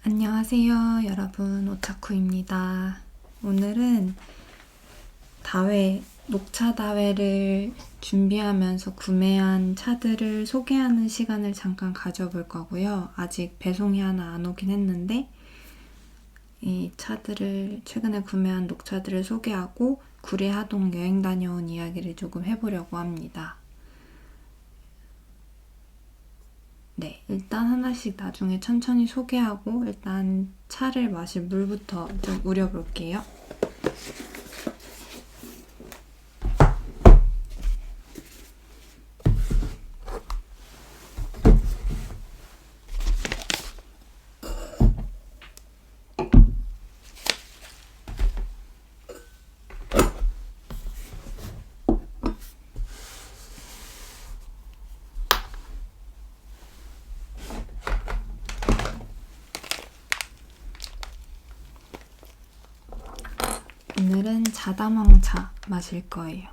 안녕하세요, 여러분. 오타쿠입니다. 오늘은 녹차 다회를 준비하면서 구매한 차들을 소개하는 시간을 잠깐 가져볼 거고요. 아직 배송이 하나 안 오긴 했는데 이 차들을 최근에 구매한 녹차들을 소개하고 구례하동 여행 다녀온 이야기를 조금 해보려고 합니다. 네, 일단 하나씩 나중에 천천히 소개하고 일단 차를 마실 물부터 좀 우려볼게요. 오늘은 자담황차 마실 거예요.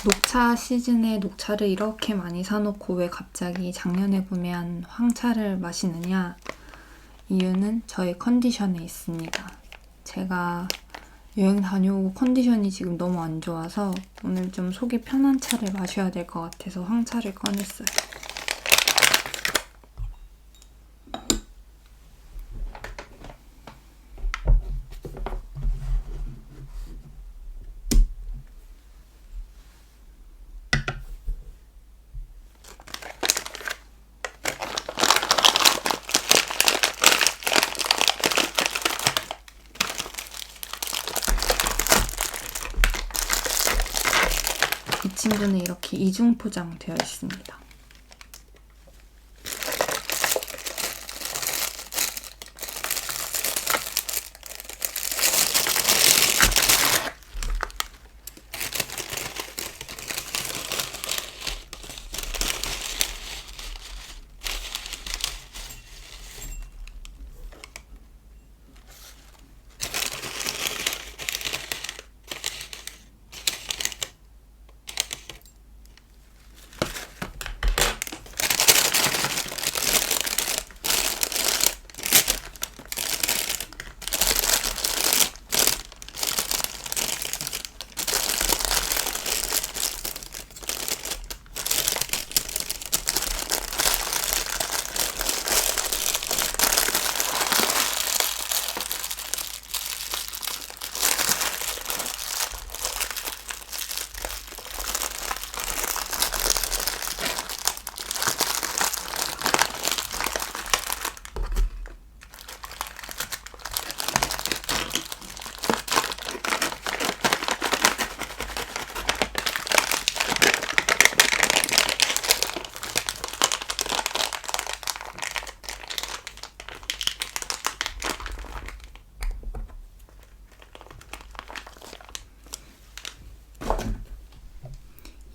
녹차 시즌에 녹차를 이렇게 많이 사놓고 왜 갑자기 작년에 구매한 황차를 마시느냐? 이유는 저의 컨디션에 있습니다. 제가 여행 다녀오고 컨디션이 지금 너무 안 좋아서 오늘 좀 속이 편한 차를 마셔야 될 것 같아서 황차를 꺼냈어요. 이 친구는 이렇게 이중 포장되어 있습니다.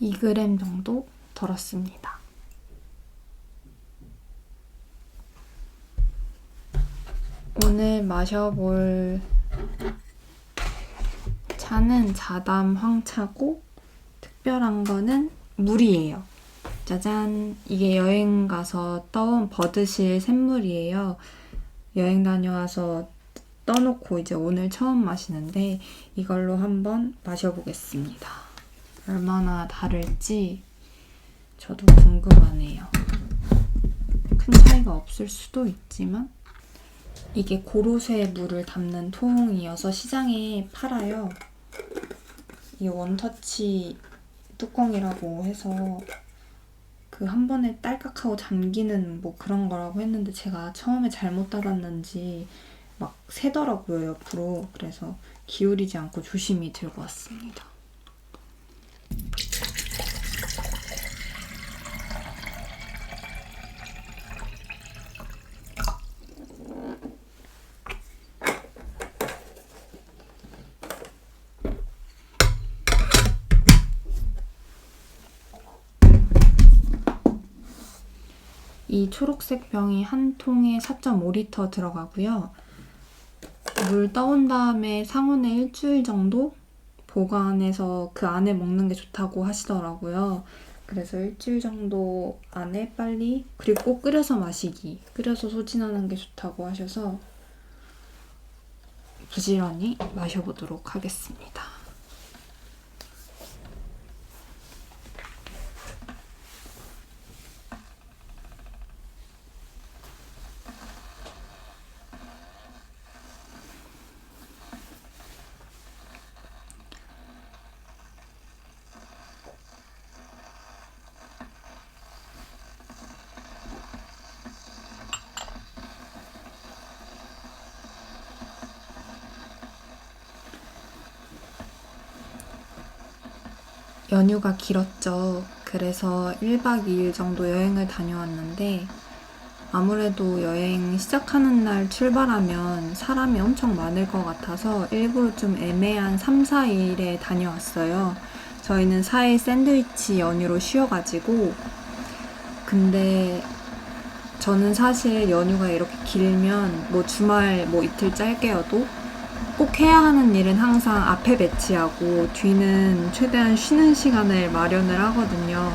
이 g 정도 덜었습니다. 오늘 마셔볼 차는 자담 황차고 특별한 거는 물이에요. 짜잔! 이게 여행 가서 떠온 버드실 샘물이에요. 여행 다녀와서 떠놓고 이제 오늘 처음 마시는데 이걸로 한번 마셔보겠습니다. 얼마나 다를지 저도 궁금하네요. 큰 차이가 없을 수도 있지만 이게 고로쇠 물을 담는 통이어서 시장에 팔아요. 이 원터치 뚜껑이라고 해서 그 한 번에 딸깍하고 잠기는 뭐 그런 거라고 했는데 제가 처음에 잘못 닫았는지 막 새더라고요, 옆으로. 그래서 기울이지 않고 조심히 들고 왔습니다. 이 초록색 병이 한 통에 4.5리터 들어가고요. 물 떠온 다음에 상온에 일주일 정도 보관해서 그 안에 먹는 게 좋다고 하시더라고요. 그래서 일주일 정도 안에 빨리, 그리고 꼭 끓여서 마시기, 끓여서 소진하는 게 좋다고 하셔서 부지런히 마셔보도록 하겠습니다. 연휴가 길었죠. 그래서 1박 2일 정도 여행을 다녀왔는데 아무래도 여행 시작하는 날 출발하면 사람이 엄청 많을 것 같아서 일부러 좀 애매한 3, 4일에 다녀왔어요. 저희는 4일 샌드위치 연휴로 쉬어가지고. 근데 저는 사실 연휴가 이렇게 길면 뭐 주말 뭐 이틀 짧게여도 꼭 해야 하는 일은 항상 앞에 배치하고 뒤는 최대한 쉬는 시간을 마련을 하거든요.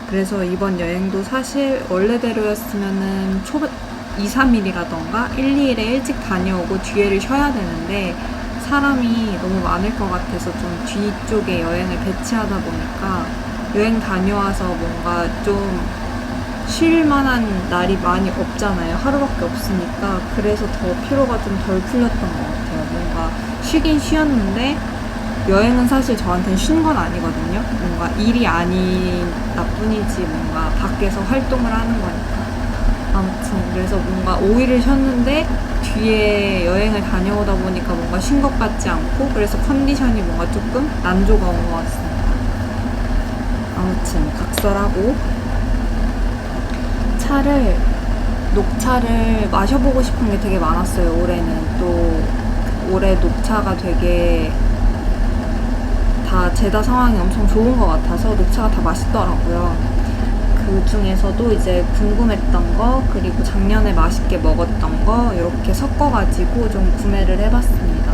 그래서 이번 여행도 사실 원래대로였으면은 2, 3일이라던가 1, 2일에 일찍 다녀오고 뒤에를 쉬어야 되는데 사람이 너무 많을 것 같아서 좀 뒤쪽에 여행을 배치하다 보니까 여행 다녀와서 뭔가 좀 쉴 만한 날이 많이 없잖아요. 하루밖에 없으니까. 그래서 더 피로가 좀 덜 풀렸던 것 같아요. 뭔가 쉬긴 쉬었는데 여행은 사실 저한테는 쉰 건 아니거든요. 뭔가 일이 아닌 나뿐이지 뭔가 밖에서 활동을 하는 거니까. 아무튼 그래서 뭔가 5일을 쉬었는데 뒤에 여행을 다녀오다 보니까 뭔가 쉰 것 같지 않고 그래서 컨디션이 뭔가 조금 난조가 온 것 같습니다. 아무튼 각설하고 녹차를 마셔보고 싶은 게 되게 많았어요. 올해는 또 올해 녹차가 되게 다 제다 상황이 엄청 좋은 것 같아서 녹차가 다 맛있더라고요. 그 중에서도 이제 궁금했던 거 그리고 작년에 맛있게 먹었던 거 이렇게 섞어가지고 좀 구매를 해봤습니다.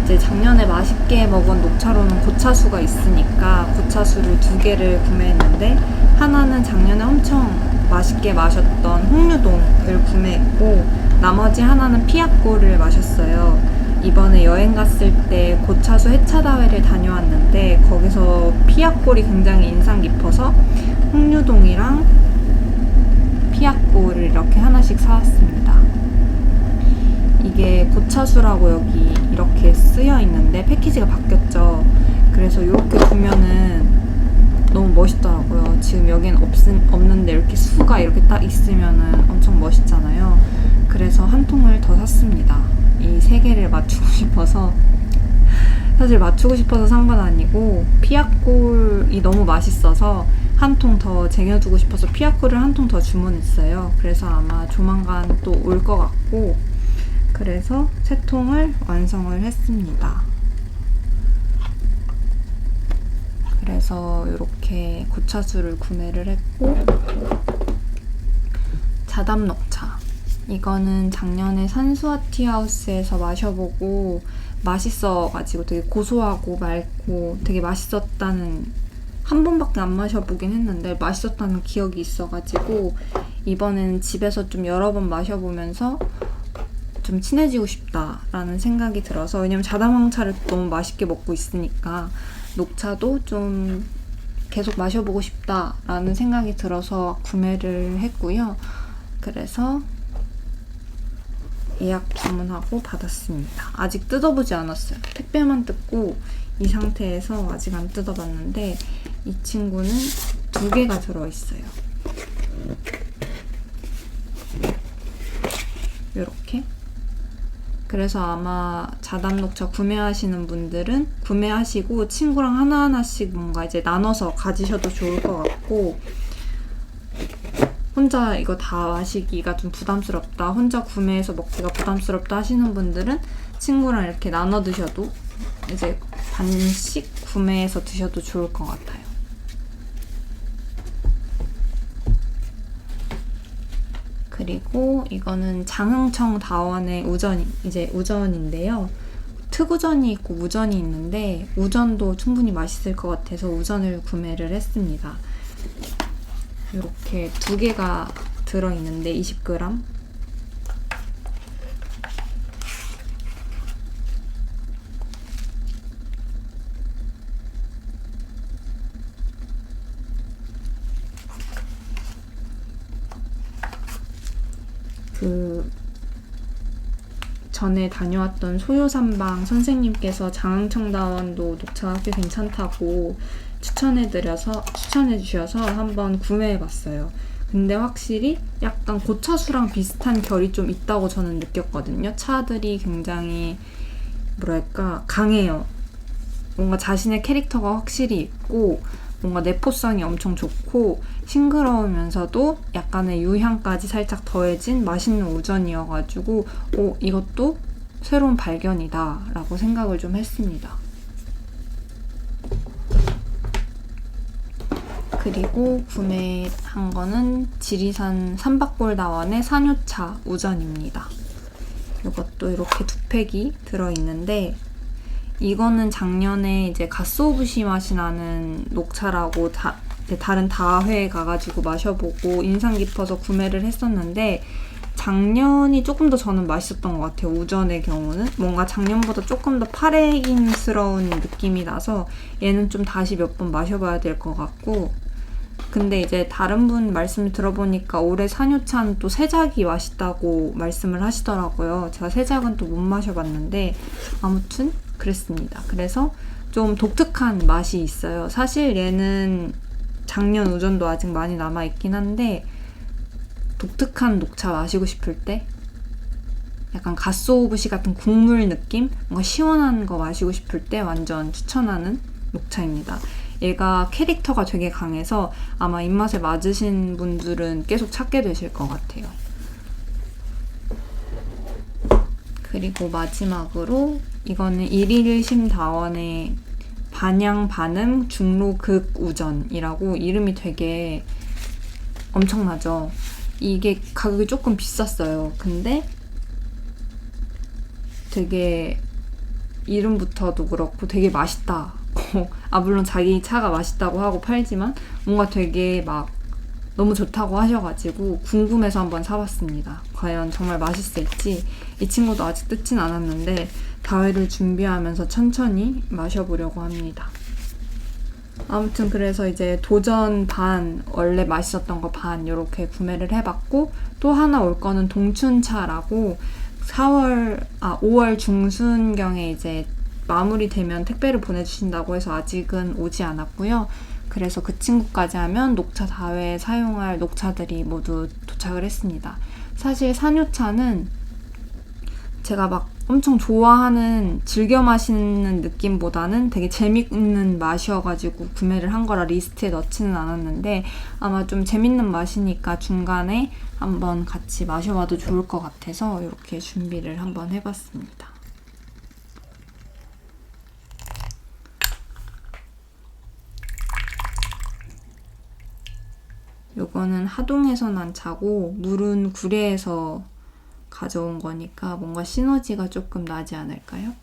이제 작년에 맛있게 먹은 녹차로는 고차수가 있으니까 고차수를 2개를 구매했는데 하나는 작년에 엄청 맛있게 마셨던 홍류동을 구매했고 나머지 하나는 피아꼬를 마셨어요. 이번에 여행 갔을 때 고차수 해차다회를 다녀왔는데 거기서 피아꼬리 굉장히 인상 깊어서 홍류동이랑 피아꼬를 이렇게 하나씩 사왔습니다. 이게 고차수라고 여기 이렇게 쓰여 있는데 패키지가 바뀌었죠. 그래서 이렇게 보면은 너무 멋있더라고요. 지금 여긴 없는데 이렇게 수가 이렇게 딱 있으면은 엄청 멋있잖아요. 그래서 한 통을 더 샀습니다. 이 3개를 맞추고 싶어서. 사실 맞추고 싶어서 산 건 아니고 피아골이 너무 맛있어서 한 통 더 쟁여두고 싶어서 피아골을 한 통 더 주문했어요. 그래서 아마 조만간 또 올 것 같고 그래서 3통을 완성을 했습니다. 그래서 이렇게 고차수를 구매를 했고 자담녹차 이거는 작년에 산수아티하우스에서 마셔보고 맛있어가지고 되게 고소하고 맑고 되게 맛있었다는 한 번밖에 안 마셔보긴 했는데 맛있었다는 기억이 있어가지고 이번에는 집에서 좀 여러 번 마셔보면서 좀 친해지고 싶다라는 생각이 들어서 왜냐면 자담황차를 너무 맛있게 먹고 있으니까 녹차도 좀 계속 마셔보고 싶다라는 생각이 들어서 구매를 했고요. 그래서 예약 주문하고 받았습니다. 아직 뜯어보지 않았어요. 택배만 뜯고 이 상태에서 아직 안 뜯어봤는데 이 친구는 2개가 들어있어요. 이렇게. 그래서 아마 자담녹차 구매하시는 분들은 구매하시고 친구랑 하나하나씩 뭔가 이제 나눠서 가지셔도 좋을 것 같고 혼자 이거 다 마시기가 좀 부담스럽다, 혼자 구매해서 먹기가 부담스럽다 하시는 분들은 친구랑 이렇게 나눠 드셔도 이제 반씩 구매해서 드셔도 좋을 것 같아요. 그리고 이거는 장흥청 다원의 우전인데요. 특우전이 있고 우전이 있는데 우전도 충분히 맛있을 것 같아서 우전을 구매를 했습니다. 이렇게 2개가 들어있는데 20g. 전에 다녀왔던 소요삼방 선생님께서 장흥청다원도 녹차가 꽤 괜찮다고 추천해 주셔서 한번 구매해봤어요. 근데 확실히 약간 고차수랑 비슷한 결이 좀 있다고 저는 느꼈거든요. 차들이 굉장히 뭐랄까 강해요. 뭔가 자신의 캐릭터가 확실히 있고 뭔가 내포성이 엄청 좋고 싱그러우면서도 약간의 유향까지 살짝 더해진 맛있는 우전이어가지고 이것도 새로운 발견이다 라고 생각을 좀 했습니다. 그리고 구매한 거는 지리산 삼박골다원의 산효차 우전입니다. 이것도 이렇게 2팩이 들어있는데 이거는 작년에 이제 갓소부시 맛이 나는 녹차라고 다른 다회에 가가지고 마셔보고 인상 깊어서 구매를 했었는데 작년이 조금 더 저는 맛있었던 것 같아요. 우전의 경우는 뭔가 작년보다 조금 더 파래김스러운 느낌이 나서 얘는 좀 다시 몇 번 마셔봐야 될 것 같고, 근데 이제 다른 분 말씀을 들어보니까 올해 산효차는 또 새작이 맛있다고 말씀을 하시더라고요. 제가 새작은 또 못 마셔봤는데 아무튼 그랬습니다. 그래서 좀 독특한 맛이 있어요. 사실 얘는 작년 우전도 아직 많이 남아있긴 한데 독특한 녹차 마시고 싶을 때 약간 갓소부시 같은 국물 느낌? 뭔가 시원한 거 마시고 싶을 때 완전 추천하는 녹차입니다. 얘가 캐릭터가 되게 강해서 아마 입맛에 맞으신 분들은 계속 찾게 되실 것 같아요. 그리고 마지막으로 이거는 일일심다원의 반향반음 중로극우전이라고 이름이 되게 엄청나죠. 이게 가격이 조금 비쌌어요. 근데 되게 이름부터도 그렇고 되게 맛있다. 물론 자기 차가 맛있다고 하고 팔지만 뭔가 되게 막 너무 좋다고 하셔가지고 궁금해서 한번 사봤습니다. 과연 정말 맛있을지. 이 친구도 아직 뜯진 않았는데 다회를 준비하면서 천천히 마셔보려고 합니다. 아무튼 그래서 이제 도전 반, 원래 맛있었던 거 반 이렇게 구매를 해봤고, 또 하나 올 거는 동춘차라고 5월 중순경에 이제 마무리되면 택배를 보내주신다고 해서 아직은 오지 않았고요. 그래서 그 친구까지 하면 녹차 다회에 사용할 녹차들이 모두 도착을 했습니다. 사실 산효차는 제가 막 엄청 좋아하는 즐겨 마시는 느낌보다는 되게 재밌는 맛이어가지고 구매를 한 거라 리스트에 넣지는 않았는데 아마 좀 재밌는 맛이니까 중간에 한번 같이 마셔봐도 좋을 것 같아서 이렇게 준비를 한번 해봤습니다. 요거는 하동에서 난 차고 물은 구례에서 가져온 거니까 뭔가 시너지가 조금 나지 않을까요?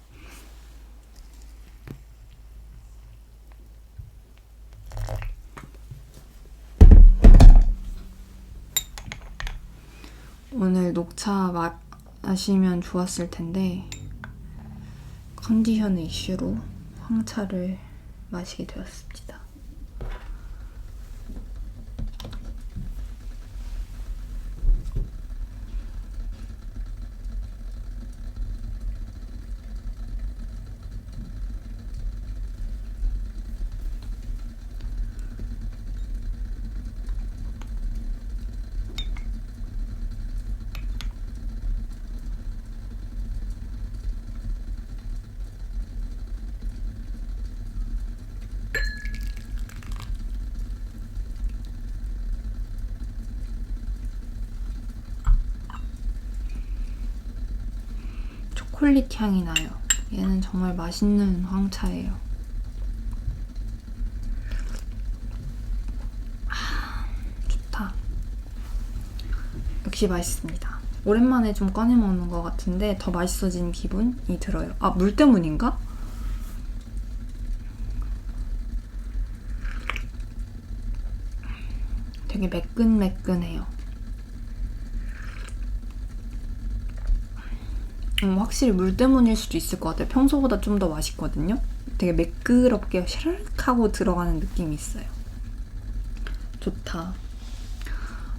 오늘 녹차 마시면 좋았을 텐데 컨디션의 이슈로 황차를 마시게 되었습니다. 초콜릿 향이 나요. 얘는 정말 맛있는 황차예요. 좋다. 역시 맛있습니다. 오랜만에 좀 꺼내 먹는 것 같은데 더 맛있어진 기분이 들어요. 물 때문인가? 되게 매끈매끈해요. 확실히 물 때문일 수도 있을 것 같아요. 평소보다 좀 더 맛있거든요. 되게 매끄럽게 샤르륵 하고 들어가는 느낌이 있어요. 좋다.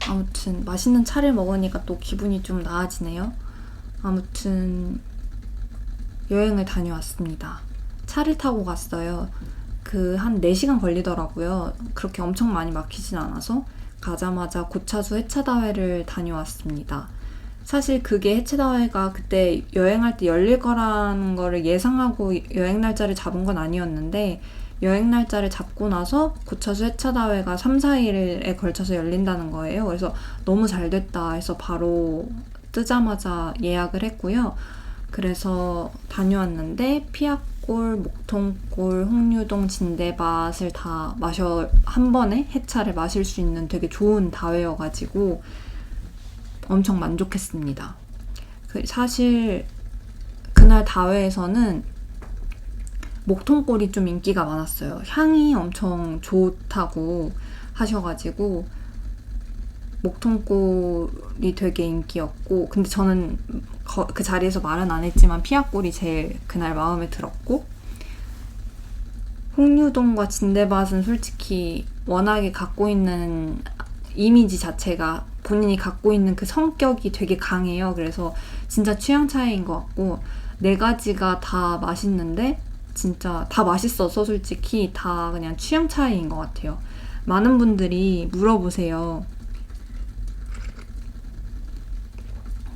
아무튼 맛있는 차를 먹으니까 또 기분이 좀 나아지네요. 아무튼 여행을 다녀왔습니다. 차를 타고 갔어요. 한 4시간 걸리더라고요. 그렇게 엄청 많이 막히진 않아서 가자마자 고차수 해차다회를 다녀왔습니다. 사실 그게 해체다회가 그때 여행할 때 열릴 거라는 거를 예상하고 여행 날짜를 잡은 건 아니었는데 여행 날짜를 잡고 나서 고차수 해체다회가 3, 4일에 걸쳐서 열린다는 거예요. 그래서 너무 잘 됐다 해서 바로 뜨자마자 예약을 했고요. 그래서 다녀왔는데 피아골, 목통골, 홍류동, 진대밭을 다 한 번에 해차를 마실 수 있는 되게 좋은 다회여가지고 엄청 만족했습니다. 사실 그날 다회에서는 목통골이 좀 인기가 많았어요. 향이 엄청 좋다고 하셔가지고 목통골이 되게 인기였고, 근데 저는 그 자리에서 말은 안 했지만 피아골이 제일 그날 마음에 들었고, 홍류동과 진대밭은 솔직히 워낙에 갖고 있는 이미지 자체가 본인이 갖고 있는 그 성격이 되게 강해요. 그래서 진짜 취향 차이인 것 같고 4가지가 다 맛있는데 진짜 다 맛있어서 솔직히 다 그냥 취향 차이인 것 같아요. 많은 분들이 물어보세요.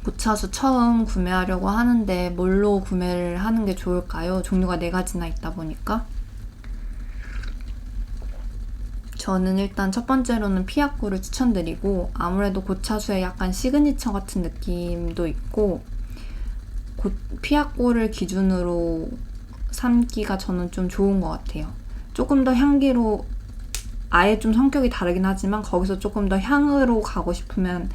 고차수 처음 구매하려고 하는데 뭘로 구매를 하는 게 좋을까요? 종류가 4가지나 있다 보니까 저는 일단 첫 번째로는 피아골을 추천드리고, 아무래도 고차수의 약간 시그니처 같은 느낌도 있고 피아골을 기준으로 삼기가 저는 좀 좋은 것 같아요. 조금 더 향기로, 아예 좀 성격이 다르긴 하지만 거기서 조금 더 향으로 가고 싶으면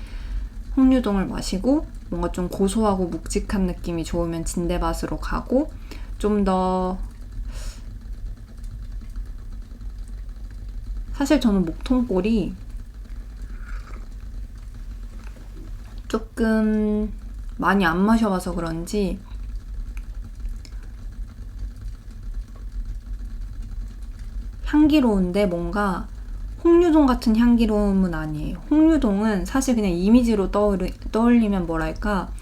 홍류동을 마시고, 뭔가 좀 고소하고 묵직한 느낌이 좋으면 진대밭으로 가고, 좀 더 사실 저는 목통골이 조금 많이 안 마셔봐서 그런지 향기로운데 뭔가 홍류동 같은 향기로움은 아니에요. 홍류동은 사실 그냥 이미지로 떠올리면 뭐랄까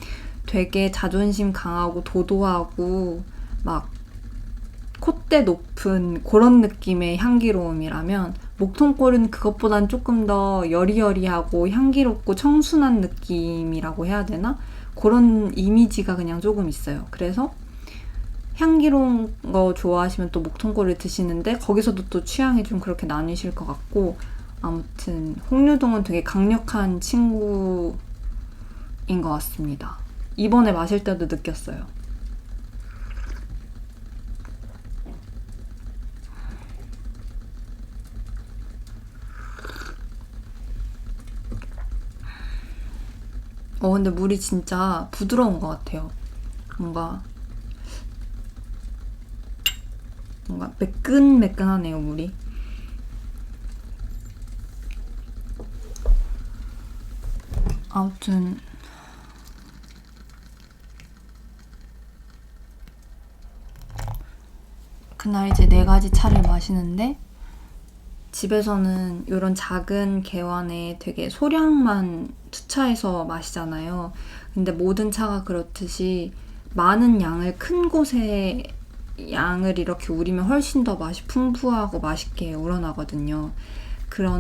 되게 자존심 강하고 도도하고 막 콧대 높은 그런 느낌의 향기로움이라면, 목통골은 그것보단 조금 더 여리여리하고 향기롭고 청순한 느낌이라고 해야 되나? 그런 이미지가 그냥 조금 있어요. 그래서 향기로운 거 좋아하시면 또 목통골을 드시는데 거기서도 또 취향이 좀 그렇게 나뉘실 것 같고, 아무튼 홍류동은 되게 강력한 친구인 것 같습니다. 이번에 마실 때도 느꼈어요. 근데 물이 진짜 부드러운 것 같아요. 뭔가 매끈매끈하네요, 물이. 아무튼 그날 이제 4가지 차를 마시는데, 집에서는 이런 작은 개환에 되게 소량만 투차해서 마시잖아요. 근데 모든 차가 그렇듯이 많은 양을 큰 곳에 양을 이렇게 우리면 훨씬 더 맛이 풍부하고 맛있게 우러나거든요. 그런데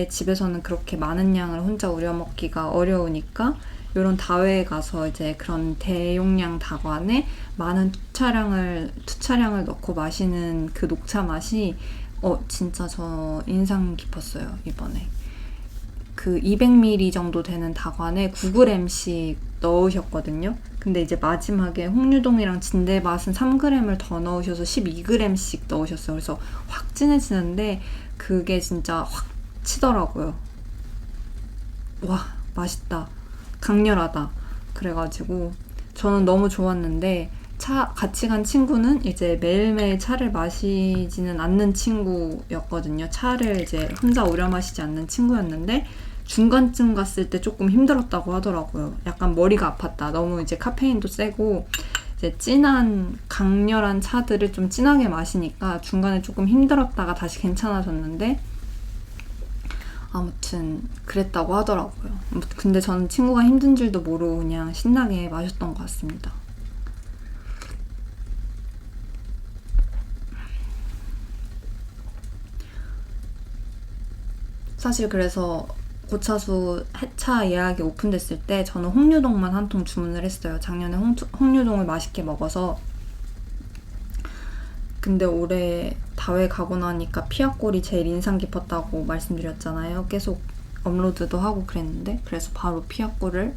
집에서는 그렇게 많은 양을 혼자 우려 먹기가 어려우니까 이런 다회에 가서 이제 그런 대용량 다관에 많은 투차량을 넣고 마시는 그 녹차 맛이 진짜 저 인상 깊었어요, 이번에. 그 200ml 정도 되는 다관에 9g씩 넣으셨거든요. 근데 이제 마지막에 홍류동이랑 진대밭은 3g을 더 넣으셔서 12g씩 넣으셨어요. 그래서 확 진해지는데 그게 진짜 확 치더라고요. 와, 맛있다. 강렬하다. 그래가지고 저는 너무 좋았는데, 같이 간 친구는 이제 매일매일 차를 마시지는 않는 친구였거든요. 차를 이제 혼자 우려 마시지 않는 친구였는데 중간쯤 갔을 때 조금 힘들었다고 하더라고요. 약간 머리가 아팠다. 너무 이제 카페인도 세고 이제 진한 강렬한 차들을 좀 진하게 마시니까 중간에 조금 힘들었다가 다시 괜찮아졌는데 아무튼 그랬다고 하더라고요. 근데 저는 친구가 힘든 줄도 모르고 그냥 신나게 마셨던 것 같습니다. 사실 그래서 고차수 해차 예약이 오픈됐을 때 저는 홍유동만 한 통 주문을 했어요. 작년에 홍유동을 맛있게 먹어서. 근데 올해 다회 가고 나니까 피아골이 제일 인상 깊었다고 말씀드렸잖아요. 계속 업로드도 하고 그랬는데 그래서 바로 피아골을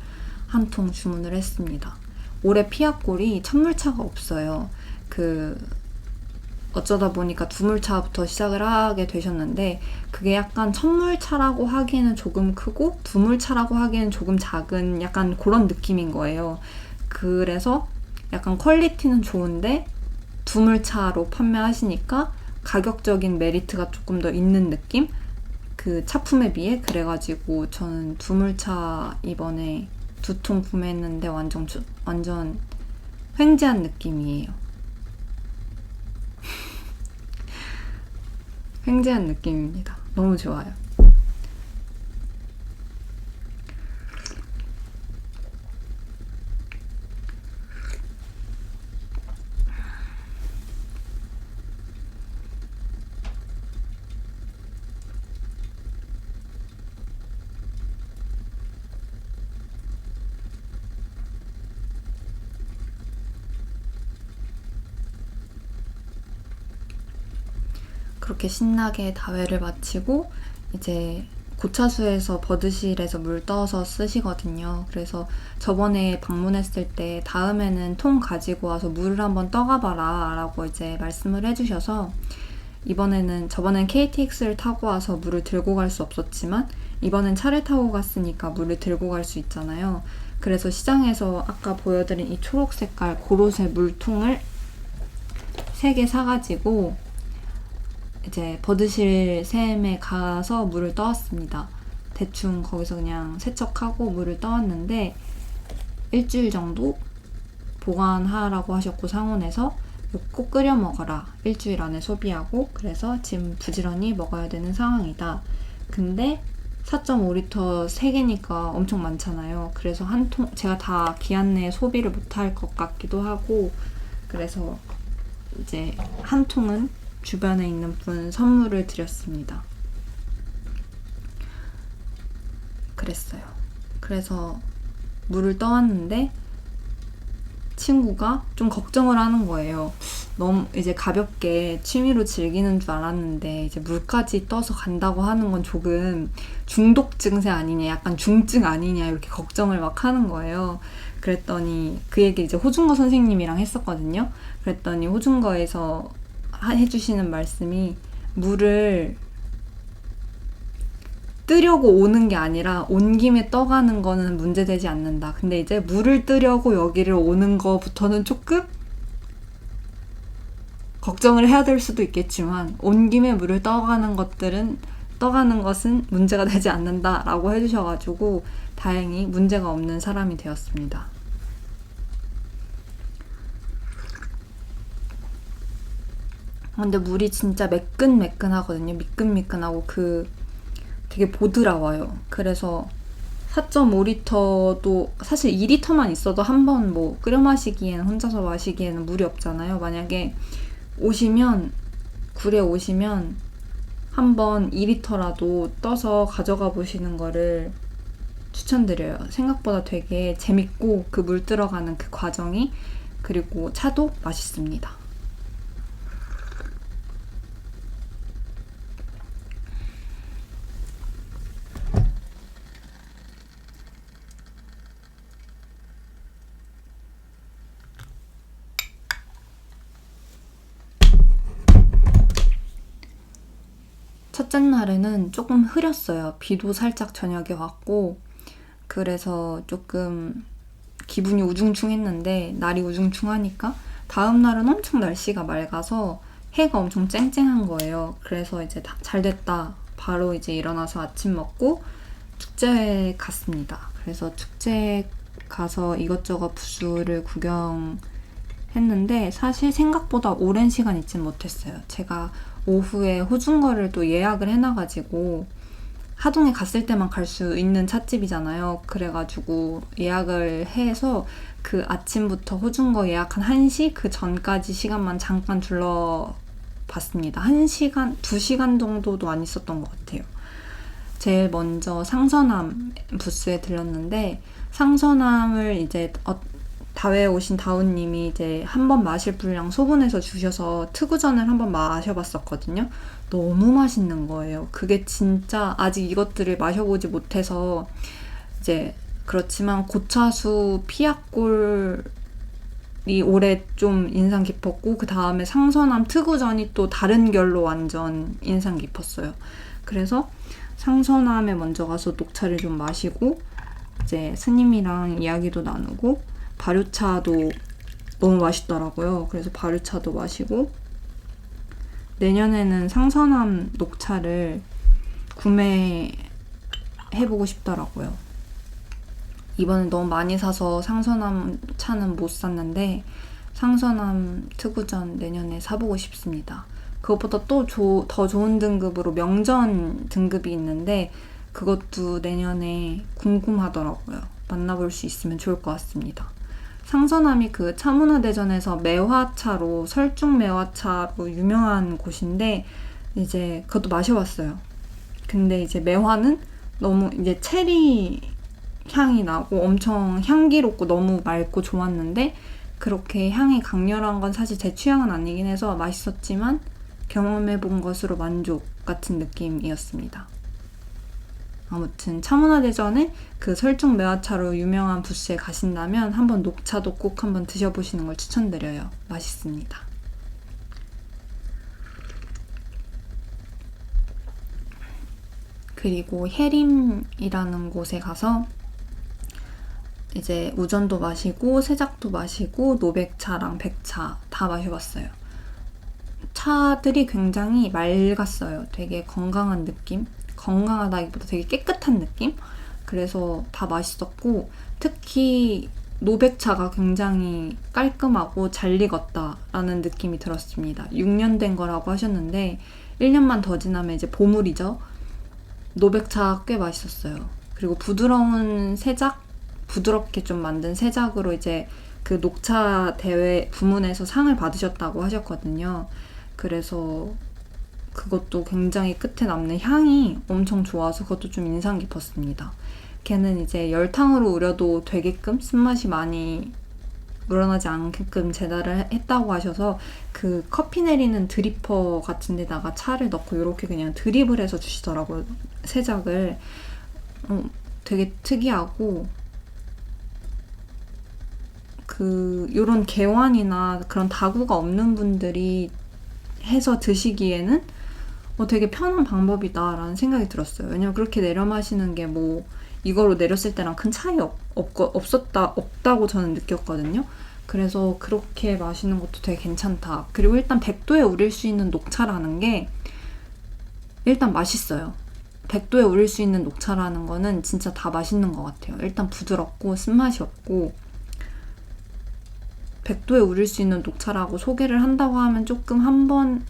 한 통 주문을 했습니다. 올해 피아골이 천물차가 없어요. 어쩌다 보니까 두물차부터 시작을 하게 되셨는데 그게 약간 천물차라고 하기에는 조금 크고 두물차라고 하기에는 조금 작은 약간 그런 느낌인 거예요. 그래서 약간 퀄리티는 좋은데 두물차로 판매하시니까 가격적인 메리트가 조금 더 있는 느낌? 그 차품에 비해. 그래가지고 저는 두물차 이번에 2통 구매했는데 완전 횡재한 느낌이에요. 횡재한 느낌입니다. 너무 좋아요. 그렇게 신나게 다회를 마치고 이제 고차수에서 버드실에서 물 떠서 쓰시거든요. 그래서 저번에 방문했을 때 다음에는 통 가지고 와서 물을 한번 떠가봐라 라고 이제 말씀을 해주셔서 저번엔 KTX를 타고 와서 물을 들고 갈 수 없었지만 이번엔 차를 타고 갔으니까 물을 들고 갈 수 있잖아요. 그래서 시장에서 아까 보여드린 이 초록 색깔 고로쇠 물통을 3개 사가지고 이제 버드실 샘에 가서 물을 떠왔습니다. 대충 거기서 그냥 세척하고 물을 떠왔는데 일주일 정도 보관하라고 하셨고 상온에서 꼭 끓여 먹어라. 일주일 안에 소비하고 그래서 지금 부지런히 먹어야 되는 상황이다. 근데 4.5리터 3개니까 엄청 많잖아요. 그래서 제가 다 기한 내에 소비를 못할 것 같기도 하고 그래서 이제 한 통은 주변에 있는 분 선물을 드렸습니다. 그랬어요. 그래서 물을 떠왔는데 친구가 좀 걱정을 하는 거예요. 너무 이제 가볍게 취미로 즐기는 줄 알았는데 이제 물까지 떠서 간다고 하는 건 조금 중독 증세 아니냐, 약간 중증 아니냐 이렇게 걱정을 막 하는 거예요. 그랬더니 그 얘기 이제 호중거 선생님이랑 했었거든요. 그랬더니 호중거에서 해주시는 말씀이 물을 뜨려고 오는 게 아니라 온 김에 떠가는 거는 문제되지 않는다. 근데 이제 물을 뜨려고 여기를 오는 거부터는 조금 걱정을 해야 될 수도 있겠지만 온 김에 물을 떠가는 것은 문제가 되지 않는다라고 해주셔가지고 다행히 문제가 없는 사람이 되었습니다. 근데 물이 진짜 매끈매끈하거든요. 미끈미끈하고 되게 보드라워요. 그래서 4.5리터도 사실 2리터만 있어도 한 번 뭐 끓여 마시기에는 혼자서 마시기에는 물이 없잖아요. 만약에 굴에 오시면 한번 2리터라도 떠서 가져가 보시는 거를 추천드려요. 생각보다 되게 재밌고 그 물 들어가는 그 과정이 그리고 차도 맛있습니다. 첫째 날에는 조금 흐렸어요. 비도 살짝 저녁에 왔고 그래서 조금 기분이 우중충했는데 날이 우중충하니까 다음 날은 엄청 날씨가 맑아서 해가 엄청 쨍쨍한 거예요. 그래서 이제 잘 됐다. 바로 이제 일어나서 아침 먹고 축제에 갔습니다. 그래서 축제에 가서 이것저것 부스를 구경했는데 사실 생각보다 오랜 시간 있진 못했어요. 제가 오후에 호중거를 또 예약을 해놔가지고 하동에 갔을 때만 갈 수 있는 찻집이잖아요. 그래가지고 예약을 해서 그 아침부터 호중거 예약 한 1시 그 전까지 시간만 잠깐 둘러봤습니다. 1시간, 2시간 정도도 안 있었던 것 같아요. 제일 먼저 상서남 부스에 들렀는데 상서남을 이제 다회에 오신 다운님이 이제 한번 마실 분량 소분해서 주셔서 특우전을 한번 마셔봤었거든요. 너무 맛있는 거예요. 그게 진짜 아직 이것들을 마셔보지 못해서 이제 그렇지만 고차수 피약골이 올해 좀 인상 깊었고 그 다음에 상서남 특우전이 또 다른 결로 완전 인상 깊었어요. 그래서 상서남에 먼저 가서 녹차를 좀 마시고 이제 스님이랑 이야기도 나누고 발효차도 너무 맛있더라고요. 그래서 발효차도 마시고 내년에는 상서남 녹차를 구매해보고 싶더라고요. 이번엔 너무 많이 사서 상서남 차는 못 샀는데 상서남 특우전 내년에 사보고 싶습니다. 그것보다 또 더 좋은 등급으로 명전 등급이 있는데 그것도 내년에 궁금하더라고요. 만나볼 수 있으면 좋을 것 같습니다. 상서남이 그 차문화대전에서 매화차로 설중 매화차로 유명한 곳인데 이제 그것도 마셔봤어요. 근데 이제 매화는 너무 이제 체리 향이 나고 엄청 향기롭고 너무 맑고 좋았는데 그렇게 향이 강렬한 건 사실 제 취향은 아니긴 해서 맛있었지만 경험해본 것으로 만족 같은 느낌이었습니다. 아무튼 차문화대전에 그 설중 매화차로 유명한 부스에 가신다면 한번 녹차도 꼭 한번 드셔보시는 걸 추천드려요. 맛있습니다. 그리고 해림이라는 곳에 가서 이제 우전도 마시고 세작도 마시고 노백차랑 백차 다 마셔봤어요. 차들이 굉장히 맑았어요. 되게 건강한 느낌? 건강하다기보다 되게 깨끗한 느낌? 그래서 다 맛있었고 특히 노백차가 굉장히 깔끔하고 잘 익었다라는 느낌이 들었습니다. 6년 된 거라고 하셨는데 1년만 더 지나면 이제 보물이죠. 노백차 꽤 맛있었어요. 그리고 부드러운 세작? 부드럽게 좀 만든 세작으로 이제 그 녹차 대회 부문에서 상을 받으셨다고 하셨거든요. 그래서 그것도 굉장히 끝에 남는 향이 엄청 좋아서 그것도 좀 인상 깊었습니다. 걔는 이제 열탕으로 우려도 되게끔 쓴맛이 많이 우러나지 않게끔 제작을 했다고 하셔서 그 커피 내리는 드리퍼 같은 데다가 차를 넣고 이렇게 그냥 드립을 해서 주시더라고요. 세작을. 되게 특이하고 요런 개완이나 그런 다구가 없는 분들이 해서 드시기에는 되게 편한 방법이다라는 생각이 들었어요. 왜냐면 그렇게 내려 마시는 게 뭐 이거로 내렸을 때랑 큰 차이 없다고 저는 느꼈거든요. 그래서 그렇게 마시는 것도 되게 괜찮다. 그리고 일단 100도에 우릴 수 있는 녹차라는 게 일단 맛있어요. 100도에 우릴 수 있는 녹차라는 거는 진짜 다 맛있는 것 같아요. 일단 부드럽고 쓴맛이 없고 100도에 우릴 수 있는 녹차라고 소개를 한다고 하면 조금 한번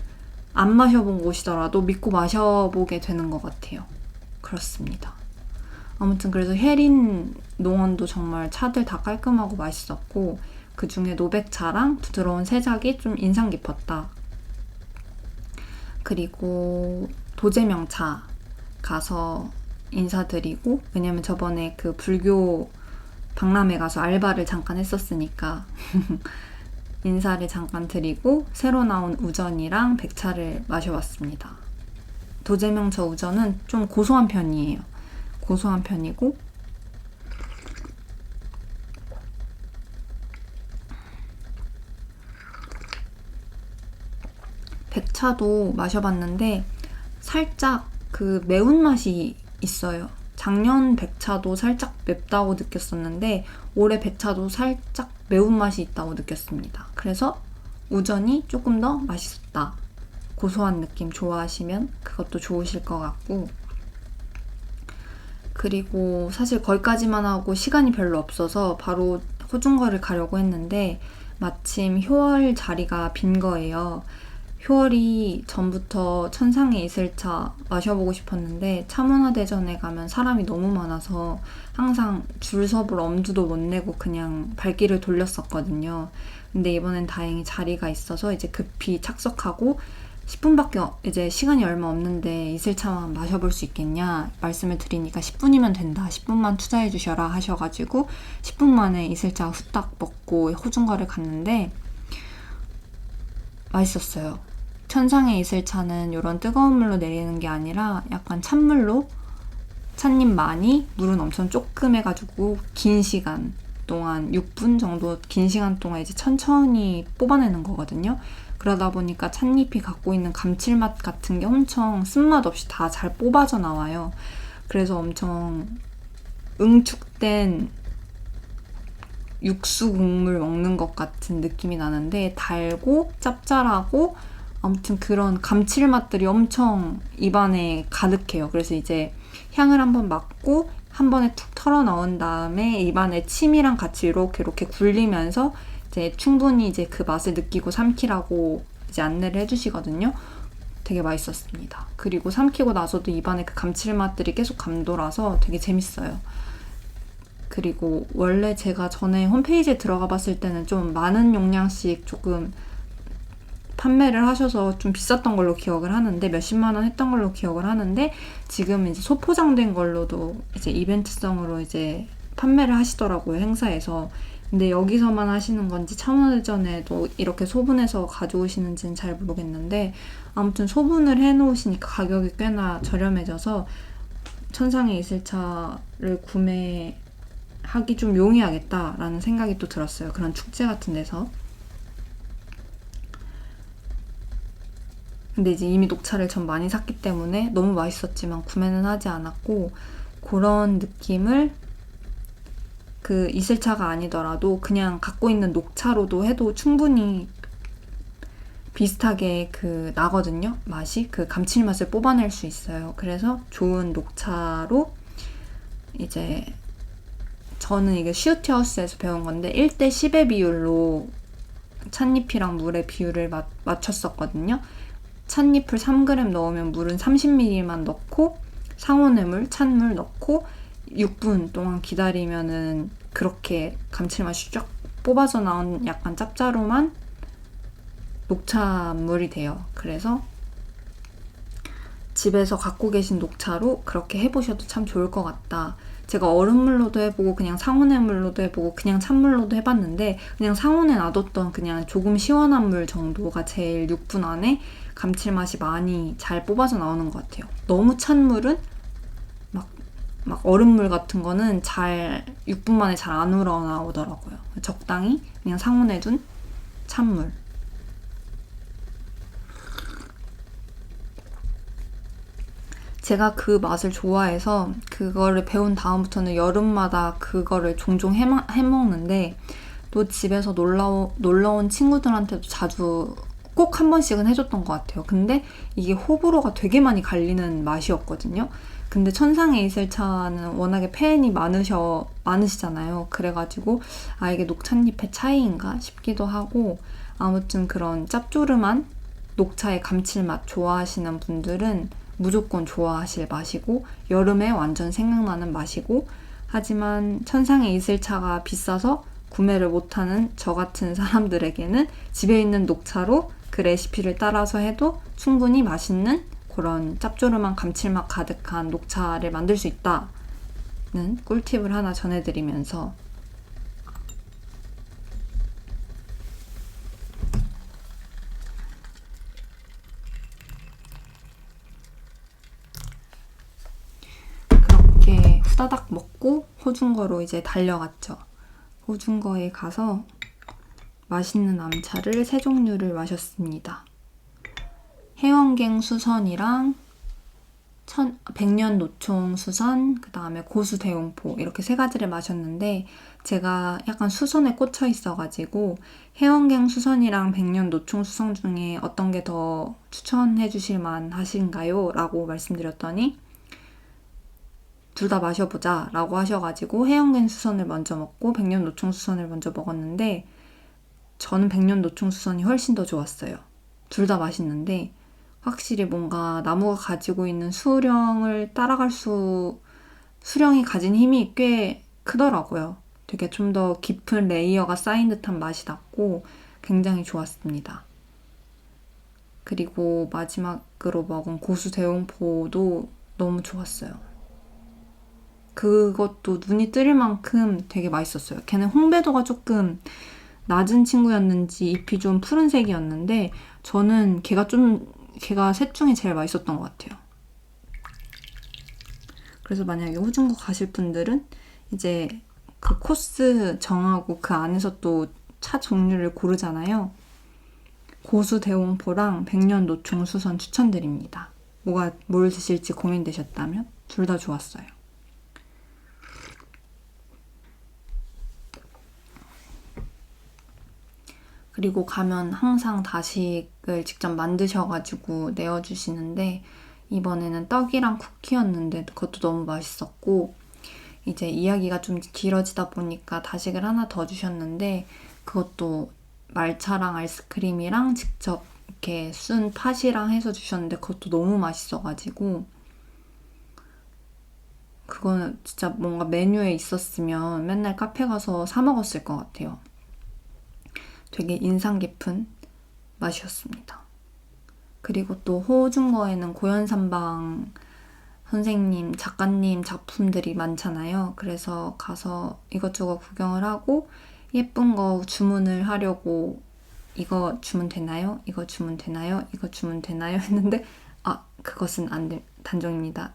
안 마셔본 곳이더라도 믿고 마셔보게 되는 것 같아요. 그렇습니다. 아무튼 그래서 해린 농원도 정말 차들 다 깔끔하고 맛있었고 그 중에 노백차랑 부드러운 세작이 좀 인상 깊었다. 그리고 도제명차 가서 인사드리고 왜냐면 저번에 그 불교 박람회 가서 알바를 잠깐 했었으니까 인사를 잠깐 드리고 새로 나온 우전이랑 백차를 마셔봤습니다. 도제명차 우전은 좀 고소한 편이에요. 고소한 편이고 백차도 마셔봤는데 살짝 그 매운맛이 있어요. 작년 백차도 살짝 맵다고 느꼈었는데 올해 백차도 살짝 매운맛이 있다고 느꼈습니다. 그래서 우전이 조금 더 맛있었다. 고소한 느낌 좋아하시면 그것도 좋으실 것 같고, 그리고 사실 거기까지만 하고 시간이 별로 없어서 바로 호중거를 가려고 했는데 마침 효월 자리가 빈 거예요. 효월이 전부터 천상의 이슬차 마셔보고 싶었는데 차문화대전에 가면 사람이 너무 많아서 항상 줄 서볼 엄두도 못 내고 그냥 발길을 돌렸었거든요. 근데 이번엔 다행히 자리가 있어서 이제 급히 착석하고 10분밖에 이제 시간이 얼마 없는데 이슬차만 마셔볼 수 있겠냐 말씀을 드리니까 10분이면 된다. 10분만 투자해 주셔라 하셔가지고 10분 만에 이슬차 후딱 먹고 호중거를 갔는데 맛있었어요. 천상의 이슬차는 이런 뜨거운 물로 내리는 게 아니라 약간 찬물로 찻잎 많이 물은 엄청 조금 해가지고 긴 시간 동안 6분 정도 긴 시간 동안 이제 천천히 뽑아내는 거거든요. 그러다 보니까 찻잎이 갖고 있는 감칠맛 같은 게 엄청 쓴맛 없이 다 잘 뽑아져 나와요. 그래서 엄청 응축된 육수 국물 먹는 것 같은 느낌이 나는데 달고 짭짤하고 아무튼 그런 감칠맛들이 엄청 입안에 가득해요. 그래서 이제 향을 한번 맡고 한 번에 툭 털어 넣은 다음에 입안에 침이랑 같이 이렇게 굴리면서 이제 충분히 이제 그 맛을 느끼고 삼키라고 이제 안내를 해주시거든요. 되게 맛있었습니다. 그리고 삼키고 나서도 입안에 그 감칠맛들이 계속 감돌아서 되게 재밌어요. 그리고 원래 제가 전에 홈페이지에 들어가 봤을 때는 좀 많은 용량씩 조금 판매를 하셔서 좀 비쌌던 걸로 기억을 하는데 몇십만 원 했던 걸로 기억을 하는데 지금 이제 소포장된 걸로도 이제 이벤트성으로 이제 판매를 하시더라고요, 행사에서. 근데 여기서만 하시는 건지 차문화대전에도 이렇게 소분해서 가져오시는지는 잘 모르겠는데 아무튼 소분을 해놓으시니까 가격이 꽤나 저렴해져서 천상의 이슬차를 구매하기 좀 용이하겠다라는 생각이 또 들었어요. 그런 축제 같은 데서. 근데 이제 이미 녹차를 전 많이 샀기 때문에 너무 맛있었지만 구매는 하지 않았고, 그런 느낌을 그 이슬차가 아니더라도 그냥 갖고 있는 녹차로도 해도 충분히 비슷하게 그 나거든요. 맛이 그 감칠맛을 뽑아낼 수 있어요. 그래서 좋은 녹차로 이제 저는 이게 슈트하우스에서 배운 건데 1대 10의 비율로 찻잎이랑 물의 비율을 맞췄었거든요. 찻잎을 3g 넣으면 물은 30ml만 넣고 상온의 물, 찬물 넣고 6분 동안 기다리면은 그렇게 감칠맛이 쫙 뽑아져 나온 약간 짭짤한 녹차물이 돼요. 그래서 집에서 갖고 계신 녹차로 그렇게 해보셔도 참 좋을 것 같다. 제가 얼음물로도 해보고 그냥 상온의 물로도 해보고 그냥 찬물로도 해봤는데 그냥 상온에 놔뒀던 그냥 조금 시원한 물 정도가 제일 6분 안에 감칠맛이 많이 잘 뽑아져 나오는 것 같아요. 너무 찬 물은 막 얼음물 같은 거는 잘 6분 만에 잘 안 우러나오더라고요. 적당히 그냥 상온에 둔 찬물. 제가 그 맛을 좋아해서 그거를 배운 다음부터는 여름마다 그거를 종종 해먹는데 또 집에서 놀러온 친구들한테도 자주 꼭 한 번씩은 해줬던 것 같아요. 근데 이게 호불호가 되게 많이 갈리는 맛이었거든요. 근데 천상의 이슬차는 워낙에 팬이 많으시잖아요. 그래가지고 이게 녹찻잎의 차이인가 싶기도 하고, 아무튼 그런 짭조름한 녹차의 감칠맛 좋아하시는 분들은 무조건 좋아하실 맛이고 여름에 완전 생각나는 맛이고, 하지만 천상의 이슬차가 비싸서 구매를 못하는 저 같은 사람들에게는 집에 있는 녹차로 그 레시피를 따라서 해도 충분히 맛있는 그런 짭조름한 감칠맛 가득한 녹차를 만들 수 있다는 꿀팁을 하나 전해드리면서 그렇게 후다닥 먹고 호중거로 이제 달려갔죠. 호중거에 가서 맛있는 암차를 3종류를 마셨습니다. 해원갱 수선이랑 백년 노총 수선, 그 다음에 고수 대용포 이렇게 세 가지를 마셨는데 제가 약간 수선에 꽂혀 있어가지고 해원갱 수선이랑 백년 노총 수선 중에 어떤 게 더 추천해 주실 만하신가요? 라고 말씀드렸더니 둘 다 마셔보자 라고 하셔가지고 해원갱 수선을 먼저 먹고 백년 노총 수선을 먼저 먹었는데 저는 백년 노총 수선이 훨씬 더 좋았어요. 둘 다 맛있는데 확실히 뭔가 나무가 가지고 있는 수령이 가진 힘이 꽤 크더라고요. 되게 좀 더 깊은 레이어가 쌓인 듯한 맛이 났고 굉장히 좋았습니다. 그리고 마지막으로 먹은 고수 대용포도 너무 좋았어요. 그것도 눈이 뜨릴 만큼 되게 맛있었어요. 걔는 홍배도가 조금 낮은 친구였는지 잎이 좀 푸른색이었는데 저는 걔가 셋 중에 제일 맛있었던 것 같아요. 그래서 만약에 후중국 가실 분들은 이제 그 코스 정하고 그 안에서 또 차 종류를 고르잖아요. 고수 대용포랑 백년 노총 수선 추천드립니다. 뭘 드실지 고민되셨다면 둘 다 좋았어요. 그리고 가면 항상 다식을 직접 만드셔가지고 내어주시는데 이번에는 떡이랑 쿠키였는데 그것도 너무 맛있었고 이제 이야기가 좀 길어지다 보니까 다식을 하나 더 주셨는데 그것도 말차랑 아이스크림이랑 직접 이렇게 쓴 팥이랑 해서 주셨는데 그것도 너무 맛있어가지고 그거는 진짜 뭔가 메뉴에 있었으면 맨날 카페 가서 사 먹었을 것 같아요. 되게 인상 깊은 맛이었습니다. 그리고 또 호중거에는 고현삼방 선생님, 작가님 작품들이 많잖아요. 그래서 가서 이것저것 구경을 하고 예쁜 거 주문을 하려고 이거 주문 되나요? 이거 주문 되나요? 이거 주문 되나요? 했는데 그것은 안 돼. 단종입니다.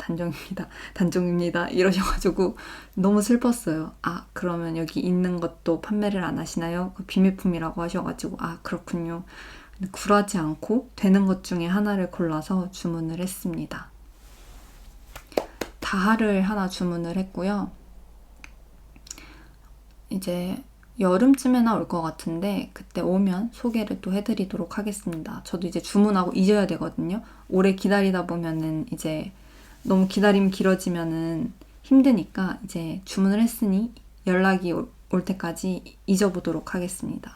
이러셔가지고 너무 슬펐어요. 그러면 여기 있는 것도 판매를 안 하시나요? 비매품이라고 하셔가지고 그렇군요. 근데 굴하지 않고 되는 것 중에 하나를 골라서 주문을 했습니다. 다하를 하나 주문을 했고요. 이제 여름쯤에나 올 것 같은데 그때 오면 소개를 또 해드리도록 하겠습니다. 저도 이제 주문하고 잊어야 되거든요. 오래 기다리다 보면은 이제 너무 기다림 길어지면은 힘드니까 이제 주문을 했으니 연락이 올 때까지 잊어보도록 하겠습니다.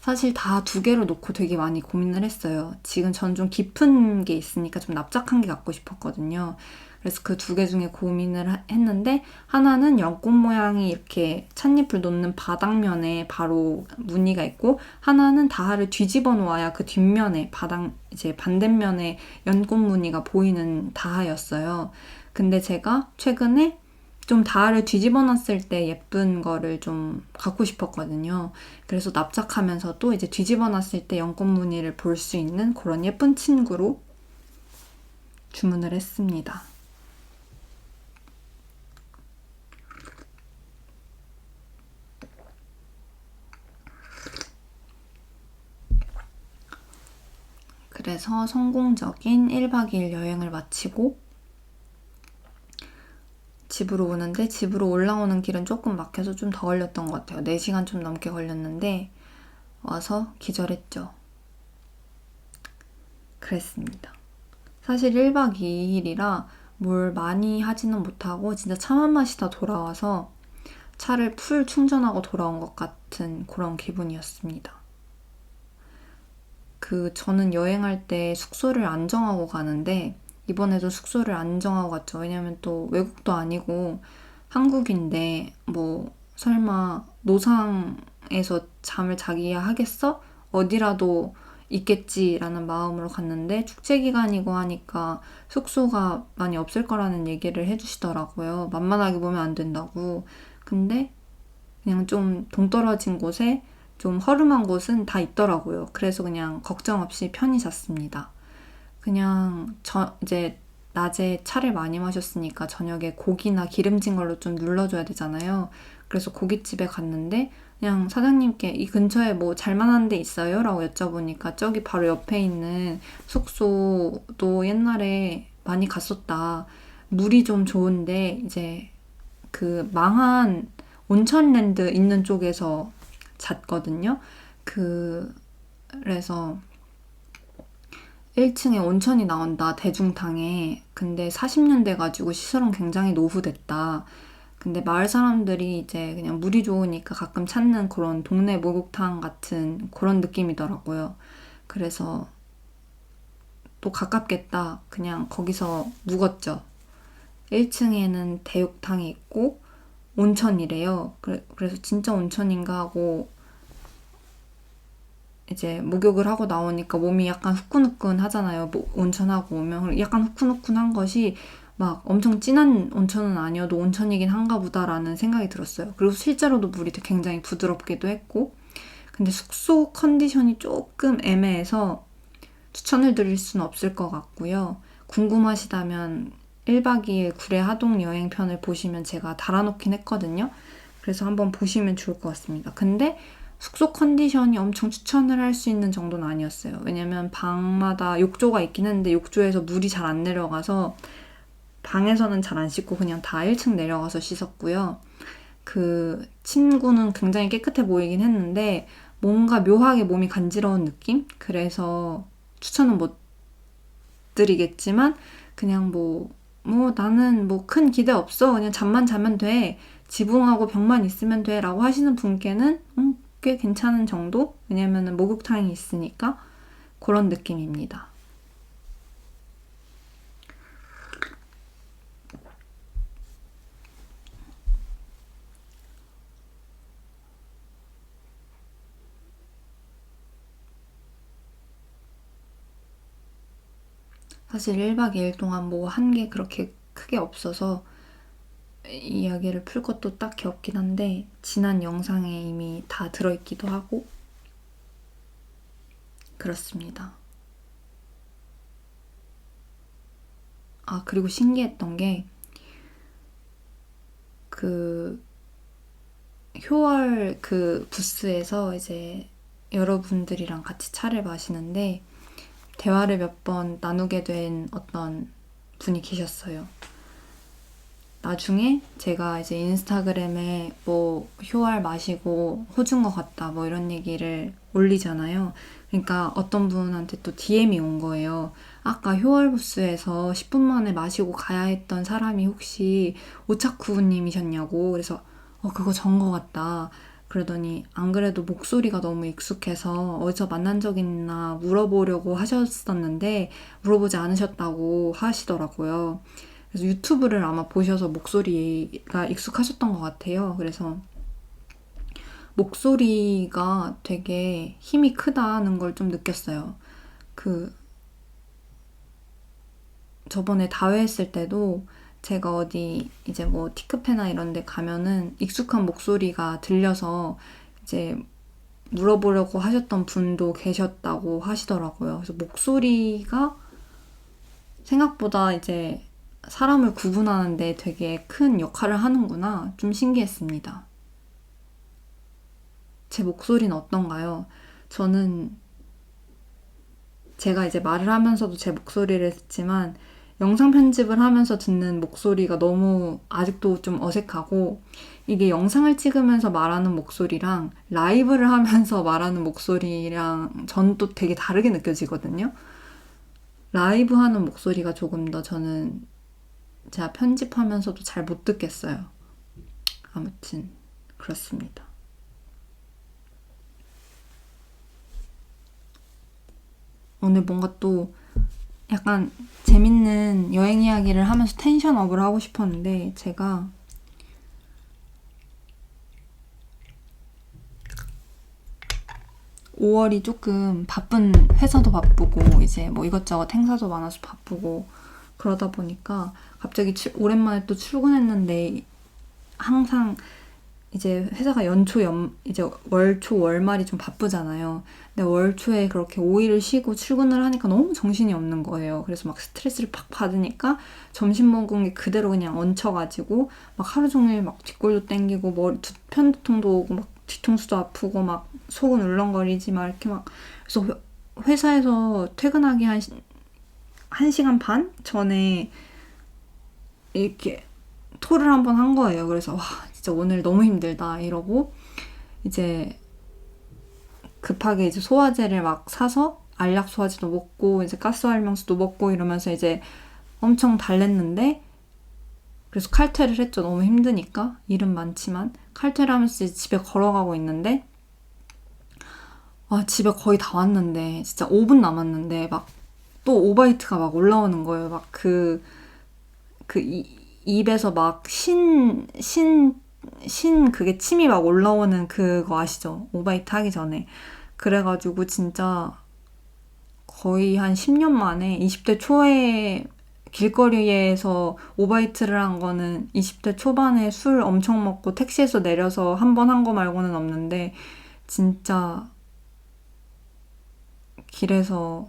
사실 다 두 개로 놓고 되게 많이 고민을 했어요. 지금 전 좀 깊은 게 있으니까 좀 납작한 게 갖고 싶었거든요. 그래서 그 두 개 중에 고민을 했는데 하나는 연꽃 모양이 이렇게 찻잎을 놓는 바닥면에 바로 무늬가 있고 하나는 다하를 뒤집어 놓아야 그 뒷면에 이제 반대면에 연꽃 무늬가 보이는 다하였어요. 근데 제가 최근에 좀 다하를 뒤집어 놨을 때 예쁜 거를 좀 갖고 싶었거든요. 그래서 납작하면서도 이제 뒤집어 놨을 때 연꽃 무늬를 볼 수 있는 그런 예쁜 친구로 주문을 했습니다. 그래서 성공적인 1박 2일 여행을 마치고 집으로 오는데 집으로 올라오는 길은 조금 막혀서 좀 더 걸렸던 것 같아요. 4시간 좀 넘게 걸렸는데 와서 기절했죠. 그랬습니다. 사실 1박 2일이라 뭘 많이 하지는 못하고 진짜 차만 마시다 돌아와서 차를 풀 충전하고 돌아온 것 같은 그런 기분이었습니다. 저는 여행할 때 숙소를 안 정하고 가는데 이번에도 숙소를 안 정하고 갔죠. 왜냐면 또 외국도 아니고 한국인데 설마 노상에서 잠을 자기야 하겠어? 어디라도 있겠지라는 마음으로 갔는데 축제 기간이고 하니까 숙소가 많이 없을 거라는 얘기를 해주시더라고요. 만만하게 보면 안 된다고. 근데 그냥 좀 동떨어진 곳에 좀 허름한 곳은 다 있더라고요. 그래서 그냥 걱정 없이 편히 잤습니다. 그냥 이제 낮에 차를 많이 마셨으니까 저녁에 고기나 기름진 걸로 좀 눌러줘야 되잖아요. 그래서 고깃집에 갔는데 그냥 사장님께 이 근처에 잘만한 데 있어요? 라고 여쭤보니까 저기 바로 옆에 있는 숙소도 옛날에 많이 갔었다. 물이 좀 좋은데 이제 그 망한 온천랜드 있는 쪽에서 잤거든요. 그래서 1층에 온천이 나온다, 대중탕에. 근데 40년 돼가지고 시설은 굉장히 노후됐다. 근데 마을 사람들이 이제 그냥 물이 좋으니까 가끔 찾는 그런 동네 목욕탕 같은 그런 느낌이더라고요. 그래서 또 가깝겠다. 그냥 거기서 묵었죠. 1층에는 대욕탕이 있고 온천이래요. 그래서 진짜 온천인가 하고 이제 목욕을 하고 나오니까 몸이 약간 후끈후끈 하잖아요. 뭐 온천하고 오면 약간 후끈후끈한 것이 막 엄청 진한 온천은 아니어도 온천이긴 한가 보다라는 생각이 들었어요. 그리고 실제로도 물이 굉장히 부드럽기도 했고, 근데 숙소 컨디션이 조금 애매해서 추천을 드릴 수는 없을 것 같고요. 궁금하시다면 1박 2일 구례 하동 여행편을 보시면 제가 달아놓긴 했거든요. 그래서 한번 보시면 좋을 것 같습니다. 근데 숙소 컨디션이 엄청 추천을 할 수 있는 정도는 아니었어요. 왜냐면 방마다 욕조가 있긴 했는데 욕조에서 물이 잘 안 내려가서 방에서는 잘 안 씻고 그냥 다 1층 내려가서 씻었고요. 그 친구는 굉장히 깨끗해 보이긴 했는데 뭔가 묘하게 몸이 간지러운 느낌? 그래서 추천은 못 드리겠지만 그냥 나는 큰 기대 없어. 그냥 잠만 자면 돼. 지붕하고 벽만 있으면 돼. 라고 하시는 분께는 꽤 괜찮은 정도? 왜냐면은 목욕탕이 있으니까 그런 느낌입니다. 사실 1박 2일 동안 한 게 그렇게 크게 없어서 이야기를 풀 것도 딱히 없긴 한데 지난 영상에 이미 다 들어있기도 하고 그렇습니다. 아, 그리고 신기했던 게 효월 부스에서 이제 여러분들이랑 같이 차를 마시는데 대화를 몇 번 나누게 된 어떤 분이 계셨어요. 나중에 제가 이제 인스타그램에 효알 마시고 호준 것 같다 이런 얘기를 올리잖아요. 그러니까 어떤 분한테 또 DM이 온 거예요. 아까 효알 부스에서 10분 만에 마시고 가야 했던 사람이 혹시 오차쿠님이셨냐고. 그래서 그거 전 것 같다. 그러더니 안 그래도 목소리가 너무 익숙해서 어디서 만난 적 있나 물어보려고 하셨었는데 물어보지 않으셨다고 하시더라고요. 그래서 유튜브를 아마 보셔서 목소리가 익숙하셨던 것 같아요. 그래서 목소리가 되게 힘이 크다는 걸 좀 느꼈어요. 저번에 다회 했을 때도 제가 어디 이제 티크페나 이런 데 가면은 익숙한 목소리가 들려서 이제 물어보려고 하셨던 분도 계셨다고 하시더라고요. 그래서 목소리가 생각보다 이제 사람을 구분하는데 되게 큰 역할을 하는구나. 좀 신기했습니다. 제 목소리는 어떤가요? 저는 제가 이제 말을 하면서도 제 목소리를 듣지만 영상 편집을 하면서 듣는 목소리가 너무 아직도 좀 어색하고 이게 영상을 찍으면서 말하는 목소리랑 라이브를 하면서 말하는 목소리랑 전 또 되게 다르게 느껴지거든요. 라이브 하는 목소리가 조금 더 저는 제가 편집하면서도 잘 못 듣겠어요. 아무튼 그렇습니다. 오늘 뭔가 또 약간 재밌는 여행 이야기를 하면서 텐션업을 하고 싶었는데 제가 5월이 조금 바쁜, 회사도 바쁘고 이제 이것저것 행사도 많아서 바쁘고 그러다 보니까 갑자기 오랜만에 또 출근했는데 항상 이제 회사가 이제 월초 월말이 좀 바쁘잖아요. 근데 월초에 그렇게 5일을 쉬고 출근을 하니까 너무 정신이 없는 거예요. 그래서 막 스트레스를 팍 받으니까 점심 먹은 게 그대로 그냥 얹혀가지고 막 하루 종일 막 뒷골도 땡기고 편두통도 오고 막 뒤통수도 아프고 막 속은 울렁거리지 막 이렇게 막. 그래서 회사에서 퇴근하기 한 1시간 반 전에 이렇게 토를 한번 한 거예요. 그래서 와 진짜 오늘 너무 힘들다 이러고 이제 급하게 이제 소화제를 막 사서 알약 소화제도 먹고 이제 가스알명수도 먹고 이러면서 이제 엄청 달랬는데 그래서 칼퇴를 했죠. 너무 힘드니까 일은 많지만 칼퇴를 하면서 이제 집에 걸어가고 있는데 집에 거의 다 왔는데 진짜 5분 남았는데 막 또 오바이트가 막 올라오는 거예요. 막 입에서 막 그게 침이 막 올라오는 그거 아시죠? 오바이트 하기 전에. 그래가지고 진짜 거의 한 10년 만에 20대 초에 길거리에서 오바이트를 한 거는 20대 초반에 술 엄청 먹고 택시에서 내려서 한 번 한 거 말고는 없는데 진짜 길에서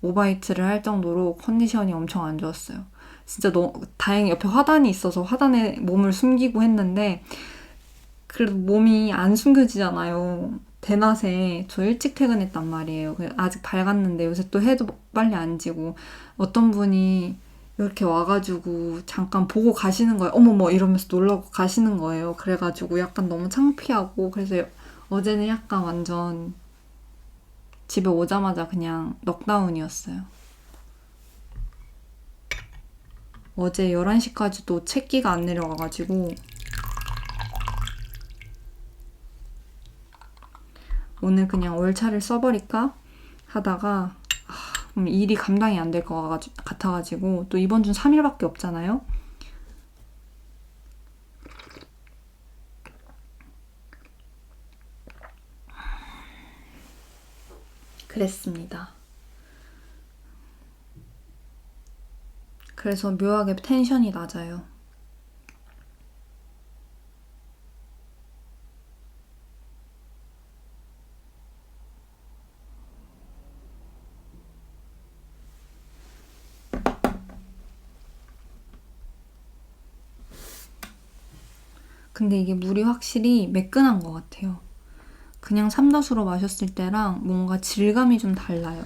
오바이트를 할 정도로 컨디션이 엄청 안 좋았어요. 진짜 다행히 옆에 화단이 있어서 화단에 몸을 숨기고 했는데 그래도 몸이 안 숨겨지잖아요. 대낮에 저 일찍 퇴근했단 말이에요. 아직 밝았는데 요새 또 해도 빨리 안 지고 어떤 분이 이렇게 와가지고 잠깐 보고 가시는 거예요. 어머머 이러면서 놀라고 가시는 거예요. 그래가지고 약간 너무 창피하고 그래서 어제는 약간 완전 집에 오자마자 그냥 넉다운이었어요. 어제 11시까지도 채기가 안 내려와가지고 오늘 그냥 월차를 써버릴까 하다가 일이 감당이 안 될 것 같아가지고 또 이번 주 3일밖에 없잖아요. 그랬습니다. 그래서 묘하게 텐션이 낮아요. 근데 이게 물이 확실히 매끈한 것 같아요. 그냥 삼다수로 마셨을 때랑 뭔가 질감이 좀 달라요.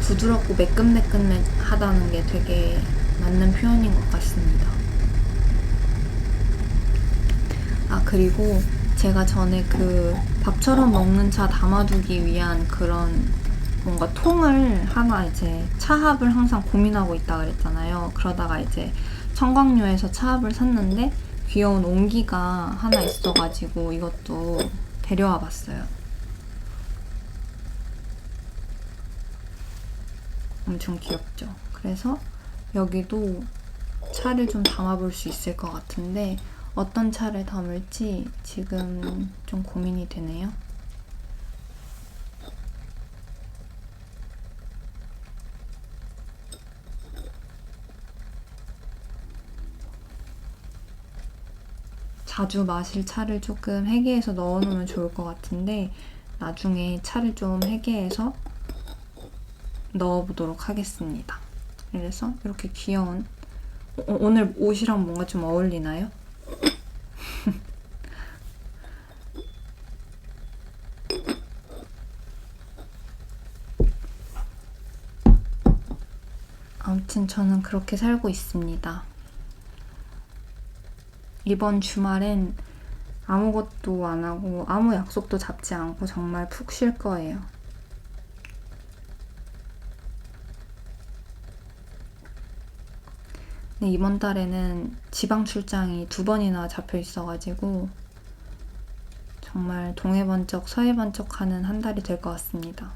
부드럽고 매끈매끈하다는 게 되게 맞는 표현인 것 같습니다. 그리고 제가 전에 그 밥처럼 먹는 차 담아두기 위한 그런 뭔가 통을 하나 이제 차합을 항상 고민하고 있다 그랬잖아요. 그러다가 이제 청광료에서 차합을 샀는데 귀여운 옹기가 하나 있어가지고 이것도 데려와 봤어요. 엄청 귀엽죠? 그래서 여기도 차를 좀 담아볼 수 있을 것 같은데 어떤 차를 담을지 지금 좀 고민이 되네요. 자주 마실 차를 조금 해계해서 넣어놓으면 좋을 것 같은데 나중에 차를 좀 해계해서 넣어보도록 하겠습니다. 그래서 이렇게 귀여운 오늘 옷이랑 뭔가 좀 어울리나요? 아무튼 저는 그렇게 살고 있습니다. 이번 주말엔 아무것도 안 하고 아무 약속도 잡지 않고 정말 푹 쉴 거예요. 근데 이번 달에는 지방 출장이 2번이나 잡혀 있어가지고 정말 동해 번쩍 서해 번쩍 하는 한 달이 될 것 같습니다.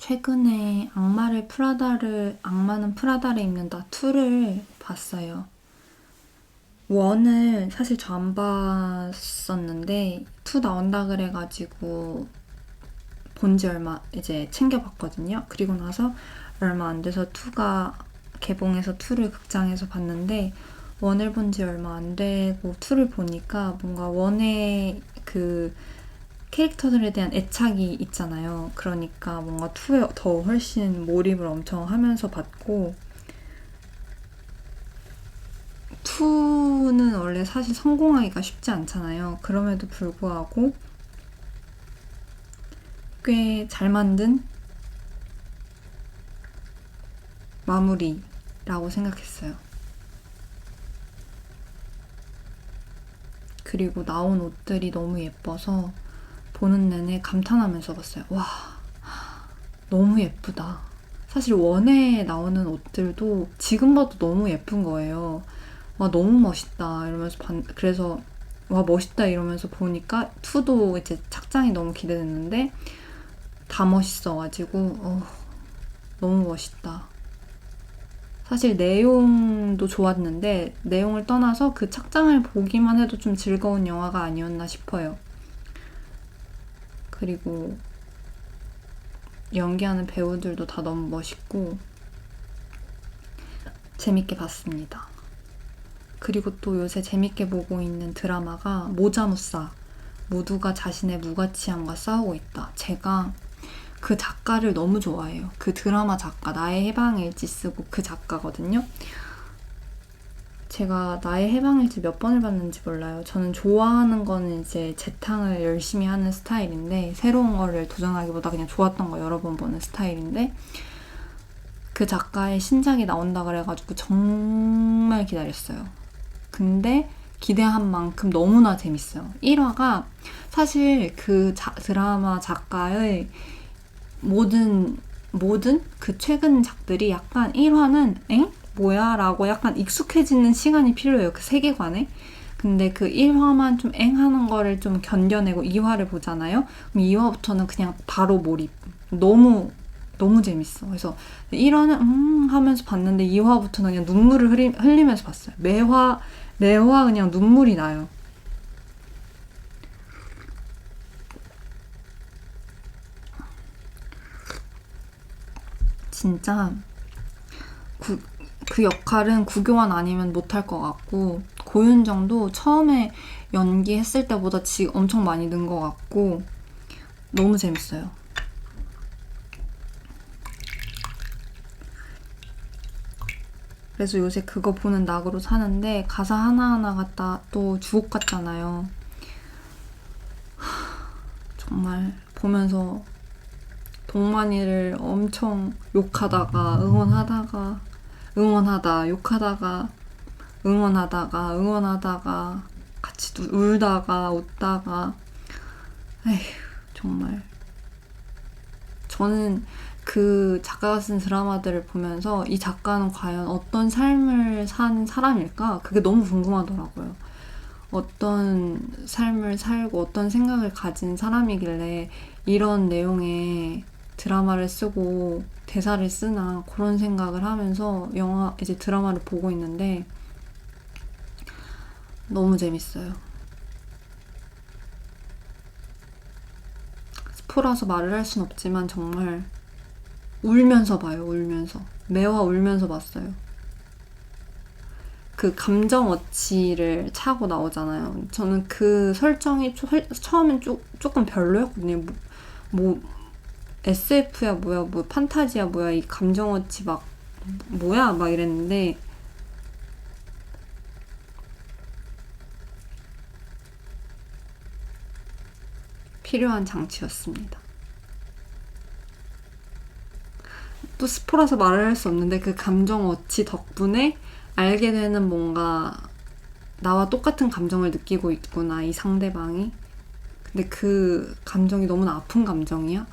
최근에 악마는 프라다를 입는다 2를 봤어요. 1을 사실 저 안 봤었는데 2 나온다 그래가지고 본지 얼마 이제 챙겨봤거든요. 그리고 나서 얼마 안 돼서 2가 개봉해서 2를 극장에서 봤는데 1을 본 지 얼마 안 되고 2를 보니까 뭔가 1의 그 캐릭터들에 대한 애착이 있잖아요. 그러니까 뭔가 2에 더 훨씬 몰입을 엄청 하면서 봤고 2는 원래 사실 성공하기가 쉽지 않잖아요. 그럼에도 불구하고 꽤 잘 만든 마무리라고 생각했어요. 그리고 나온 옷들이 너무 예뻐서 보는 내내 감탄하면서 봤어요. 와, 너무 예쁘다. 사실 1에 나오는 옷들도 지금 봐도 너무 예쁜 거예요. 와, 너무 멋있다 이러면서 그래서 와, 멋있다 이러면서 보니까 2도 이제 착장이 너무 기대됐는데 다 멋있어가지고 너무 멋있다. 사실 내용도 좋았는데 내용을 떠나서 그 착장을 보기만 해도 좀 즐거운 영화가 아니었나 싶어요. 그리고 연기하는 배우들도 다 너무 멋있고 재밌게 봤습니다. 그리고 또 요새 재밌게 보고 있는 드라마가 모자무사, 모두가 자신의 무가치함과 싸우고 있다. 제가 그 작가를 너무 좋아해요. 그 드라마 작가, 나의 해방일지 쓰고 그 작가거든요. 제가 나의 해방일지 몇 번을 봤는지 몰라요. 저는 좋아하는 거는 이제 재탕을 열심히 하는 스타일인데 새로운 거를 도전하기보다 그냥 좋았던 거 여러 번 보는 스타일인데 그 작가의 신작이 나온다 그래가지고 정말 기다렸어요. 근데 기대한 만큼 너무나 재밌어요. 1화가 사실 그 드라마 작가의 모든 그 최근 작들이 약간 1화는 엥? 뭐야? 라고 약간 익숙해지는 시간이 필요해요. 그 세계관에. 근데 그 1화만 좀 엥 하는 거를 좀 견뎌내고 2화를 보잖아요. 그럼 2화부터는 그냥 바로 몰입. 너무 재밌어. 그래서 1화는 하면서 봤는데 2화부터는 그냥 눈물을 흘리면서 봤어요. 매화 그냥 눈물이 나요. 진짜 그 역할은 구교환 아니면 못할 것 같고 고윤정도 처음에 연기했을 때보다 지금 엄청 많이 는 것 같고 너무 재밌어요. 그래서 요새 그거 보는 낙으로 사는데 가사 하나하나가 다 또 주옥 같잖아요. 정말 보면서 동만이를 엄청 욕하다가 응원하다 욕하다가 응원하다가 같이 울다가 웃다가 에휴 정말 저는 그 작가가 쓴 드라마들을 보면서 이 작가는 과연 어떤 삶을 산 사람일까? 그게 너무 궁금하더라고요. 어떤 삶을 살고 어떤 생각을 가진 사람이길래 이런 내용의 드라마를 쓰고 대사를 쓰나 그런 생각을 하면서 이제 드라마를 보고 있는데 너무 재밌어요. 스포라서 말을 할 순 없지만 정말 울면서 봐요. 매화 울면서 봤어요. 그 감정 어치를 차고 나오잖아요. 저는 그 설정이 처음엔 조금 별로였거든요. 뭐 SF야 뭐야, 뭐 판타지야 뭐야, 이 감정 어치 막 뭐야 막 이랬는데 필요한 장치였습니다. 또 스포라서 말을 할 수 없는데 그 감정 어치 덕분에 알게 되는 뭔가 나와 똑같은 감정을 느끼고 있구나 이 상대방이. 근데 그 감정이 너무나 아픈 감정이야.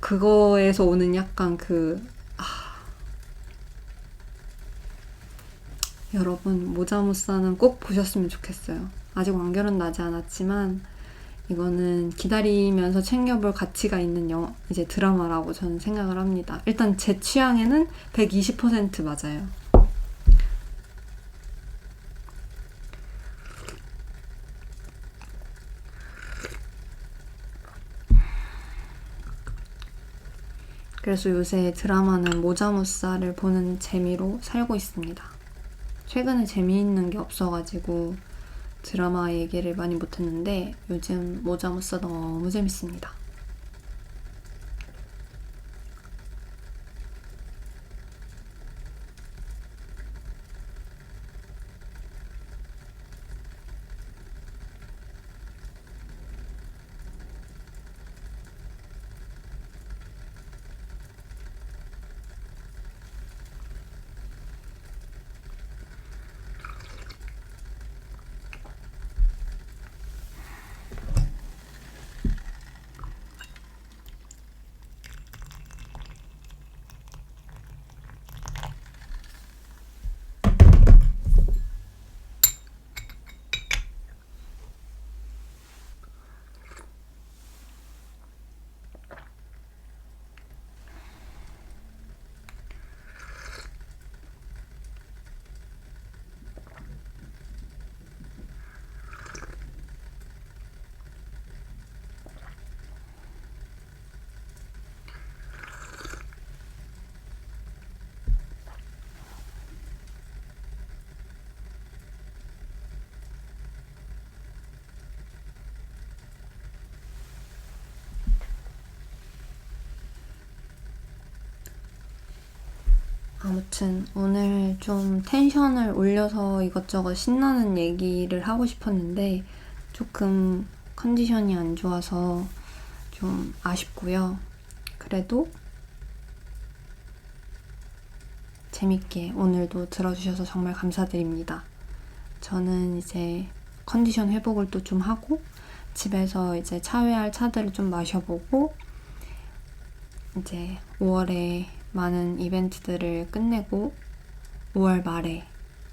그거에서 오는 약간 여러분 모자무사는 꼭 보셨으면 좋겠어요. 아직 완결은 나지 않았지만 이거는 기다리면서 챙겨볼 가치가 있는 이제 드라마라고 저는 생각을 합니다. 일단 제 취향에는 120% 맞아요. 그래서 요새 드라마는 모자무사를 보는 재미로 살고 있습니다. 최근에 재미있는 게 없어가지고 드라마 얘기를 많이 못했는데 요즘 모자무사 너무 재밌습니다. 아무튼 오늘 좀 텐션을 올려서 이것저것 신나는 얘기를 하고 싶었는데 조금 컨디션이 안 좋아서 좀 아쉽고요. 그래도 재밌게 오늘도 들어주셔서 정말 감사드립니다. 저는 이제 컨디션 회복을 또 좀 하고 집에서 이제 차회할 차들을 좀 마셔보고 이제 5월에 많은 이벤트들을 끝내고 5월 말에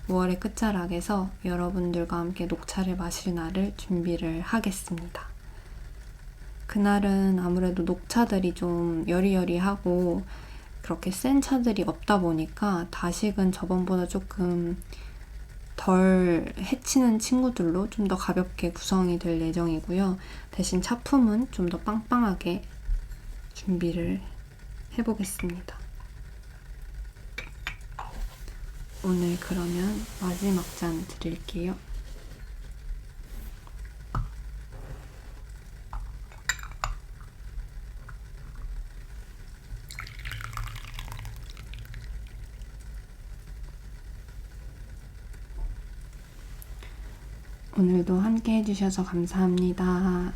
5월의 끝자락에서 여러분들과 함께 녹차를 마실 날을 준비를 하겠습니다. 그날은 아무래도 녹차들이 좀 여리여리하고 그렇게 센 차들이 없다 보니까 다식은 저번보다 조금 덜 해치는 친구들로 좀 더 가볍게 구성이 될 예정이고요. 대신 차품은 좀 더 빵빵하게 준비를 해보겠습니다. 오늘 그러면 마지막 잔 드릴게요. 오늘도 함께 해주셔서 감사합니다.